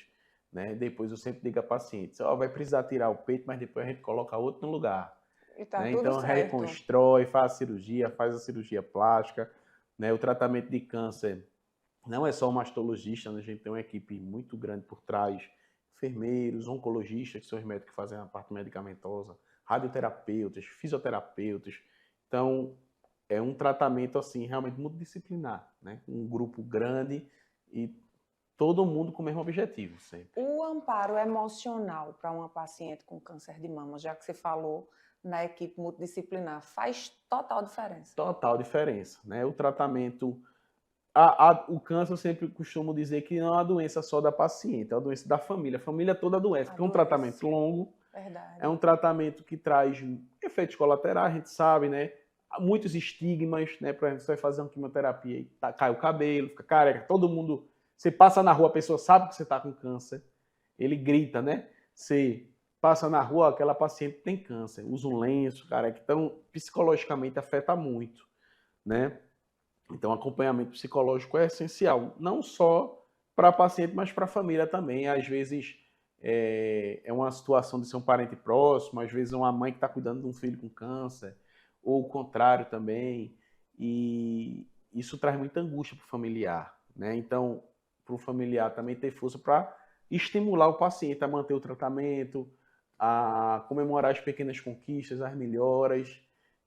Speaker 2: né? Depois eu sempre digo a pacientes, vai precisar tirar o peito, mas depois a gente coloca outro no lugar.
Speaker 1: E tá
Speaker 2: Né?
Speaker 1: tudo
Speaker 2: Então
Speaker 1: certo.
Speaker 2: reconstrói, faz a cirurgia plástica, né? O tratamento de câncer não é só o mastologista, né? A gente tem uma equipe muito grande por trás, enfermeiros, oncologistas, que são os médicos que fazem a parte medicamentosa, radioterapeutas, fisioterapeutas. Então, é um tratamento assim realmente multidisciplinar, né? Um grupo grande e todo mundo com o mesmo objetivo sempre.
Speaker 1: O amparo emocional para uma paciente com câncer de mama, já que você falou na equipe multidisciplinar, faz total diferença.
Speaker 2: Total diferença, né? O tratamento, o câncer eu sempre costumo dizer que não é uma doença só da paciente, é uma doença da família. A família toda adoece, porque é um tratamento longo.
Speaker 1: Verdade.
Speaker 2: É um tratamento que traz efeitos colaterais, a gente sabe, né? Há muitos estigmas, né? Por exemplo, você vai fazer uma quimioterapia e cai o cabelo, fica careca, todo mundo... Você passa na rua, a pessoa sabe que você está com câncer, ele grita, né? Você passa na rua, aquela paciente tem câncer, usa um lenço, careca, então psicologicamente afeta muito, né? Então acompanhamento psicológico é essencial, não só para a paciente, mas para a família também. Às vezes é uma situação de ser um parente próximo, às vezes é uma mãe que está cuidando de um filho com câncer, ou o contrário também, e isso traz muita angústia para o familiar, né? Então, para o familiar também ter força para estimular o paciente a manter o tratamento, a comemorar as pequenas conquistas, as melhoras,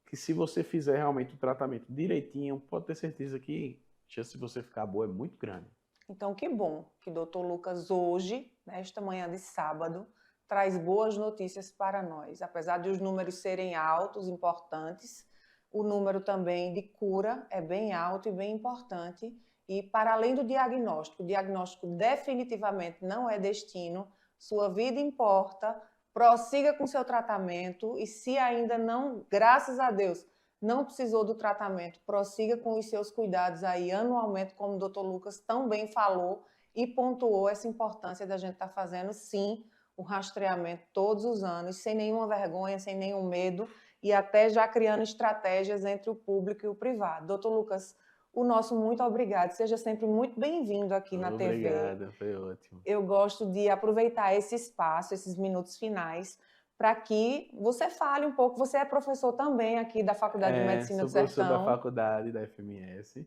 Speaker 2: que se você fizer realmente o tratamento direitinho, pode ter certeza que a chance de você ficar boa é muito grande.
Speaker 1: Então, que bom que o Dr. Lucas hoje, nesta manhã de sábado, traz boas notícias para nós. Apesar de os números serem altos, importantes, o número também de cura é bem alto e bem importante. E para além do diagnóstico, o diagnóstico definitivamente não é destino, sua vida importa, prossiga com seu tratamento e se ainda não, graças a Deus, não precisou do tratamento, prossiga com os seus cuidados aí anualmente, como o Dr. Lucas tão bem falou e pontuou essa importância da gente estar fazendo, sim, o rastreamento todos os anos, sem nenhuma vergonha, sem nenhum medo e até já criando estratégias entre o público e o privado. Dr. Lucas, o nosso muito obrigado. Seja sempre muito bem-vindo aqui na TV.
Speaker 2: Obrigado, foi ótimo.
Speaker 1: Eu gosto de aproveitar esse espaço, esses minutos finais, para que você fale um pouco. Você é professor também aqui da Faculdade de Medicina do Sertão.
Speaker 2: Sou professor da faculdade, da FMS.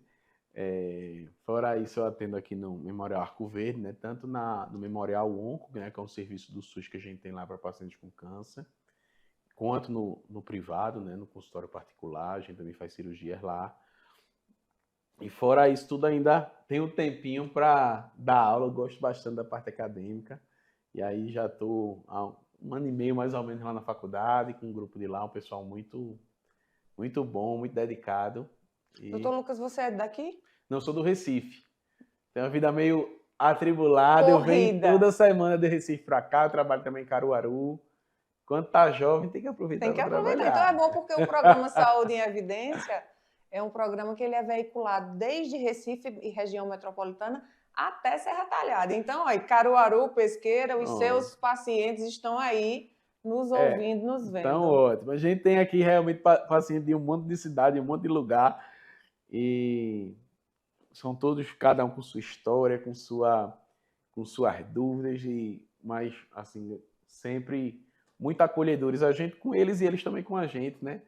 Speaker 2: Fora isso, eu atendo aqui no Memorial Arco Verde, né? Tanto no Memorial Onco, né? Que é um serviço do SUS que a gente tem lá para pacientes com câncer, quanto no privado, né? No consultório particular, a gente também faz cirurgias lá. E fora isso tudo, ainda tem um tempinho para dar aula. Eu gosto bastante da parte acadêmica. E aí já estou há 1 ano e meio, mais ou menos, lá na faculdade, com um grupo de lá, um pessoal muito, muito bom, muito dedicado.
Speaker 1: Doutor Lucas, você é daqui?
Speaker 2: Não, sou do Recife. Tenho uma vida meio atribulada.
Speaker 1: Corrida.
Speaker 2: Eu venho toda semana de Recife para cá. Eu trabalho também em Caruaru. Quando tá jovem, tem que aproveitar.
Speaker 1: Tem que aproveitar. Então é bom porque o programa Saúde em Evidência é um programa que ele é veiculado desde Recife e região metropolitana até Serra Talhada. Então, aí, Caruaru, Pesqueira, os seus pacientes estão aí nos ouvindo, nos vendo.
Speaker 2: Então, ótimo. A gente tem aqui realmente pacientes de um monte de cidade, um monte de lugar. E são todos, cada um com sua história, com suas dúvidas, mas, assim, sempre muito acolhedores. A gente com eles e eles também com a gente, né?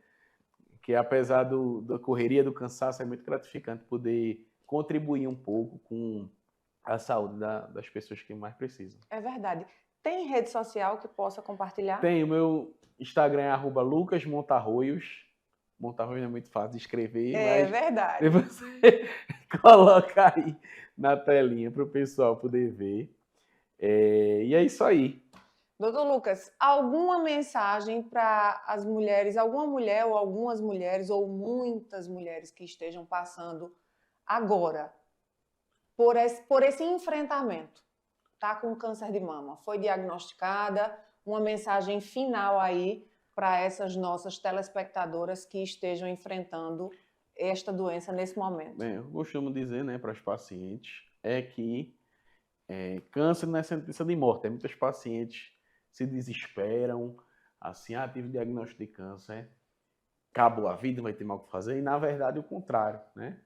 Speaker 2: Que apesar da correria, do cansaço, é muito gratificante poder contribuir um pouco com a saúde das pessoas que mais precisam.
Speaker 1: É verdade. Tem rede social que possa compartilhar?
Speaker 2: Tem. O meu Instagram é @lucasmontarroios. Montarroios não é muito fácil de escrever, mas
Speaker 1: verdade.
Speaker 2: Você coloca aí na telinha para o pessoal poder ver. E é isso aí.
Speaker 1: Doutor Lucas, alguma mensagem para as mulheres, alguma mulher ou algumas mulheres ou muitas mulheres que estejam passando agora por esse enfrentamento. Está com câncer de mama, foi diagnosticada, uma mensagem final aí para essas nossas telespectadoras que estejam enfrentando esta doença nesse momento.
Speaker 2: Bem, eu costumo dizer, né, para os pacientes, é que câncer não é sentença de morte. Muitos pacientes se desesperam, assim, tive diagnóstico de câncer, acabou a vida, vai ter mal o que fazer, e na verdade o contrário, né?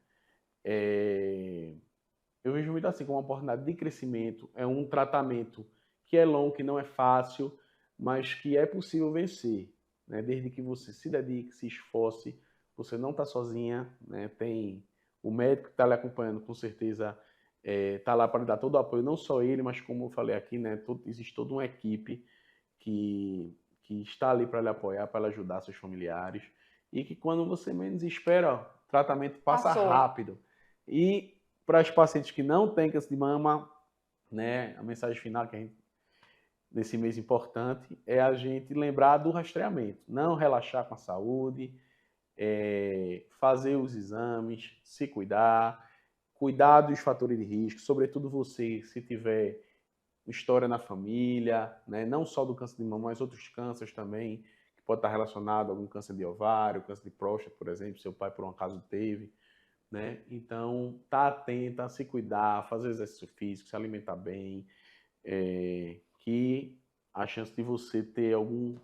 Speaker 2: Eu vejo muito assim como uma oportunidade de crescimento, é um tratamento que é longo, que não é fácil, mas que é possível vencer, né? Desde que você se dedique, se esforce, você não está sozinha, né? Tem o médico que está lhe acompanhando, com certeza, está lá para lhe dar todo o apoio, não só ele, mas como eu falei aqui, né? Existe toda uma equipe que está ali para lhe apoiar, para lhe ajudar seus familiares, e que quando você menos espera, o tratamento passa rápido. E para os pacientes que não têm câncer de mama, né, a mensagem final que a gente, nesse mês importante, é a gente lembrar do rastreamento, não relaxar com a saúde, fazer os exames, se cuidar dos fatores de risco, sobretudo você, se tiver história na família, né, não só do câncer de mama, mas outros cânceres também, que pode estar relacionado a algum câncer de ovário, câncer de próstata, por exemplo, seu pai por um acaso teve, né? Então, tá atenta, se cuidar, fazer exercício físico, se alimentar bem, que a chance de você ter algum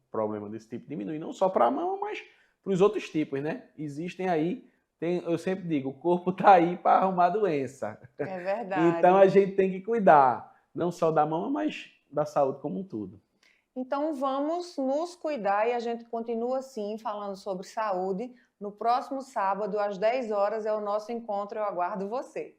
Speaker 2: problema desse tipo diminui, não só para a mama, mas para os outros tipos, né? Existem aí, eu sempre digo, o corpo tá aí para arrumar doença.
Speaker 1: É verdade.
Speaker 2: Então, a gente tem que cuidar, não só da mama, mas da saúde como um todo.
Speaker 1: Então, vamos nos cuidar e a gente continua, sim, falando sobre saúde. No próximo sábado, às 10 horas, é o nosso encontro. Eu aguardo você.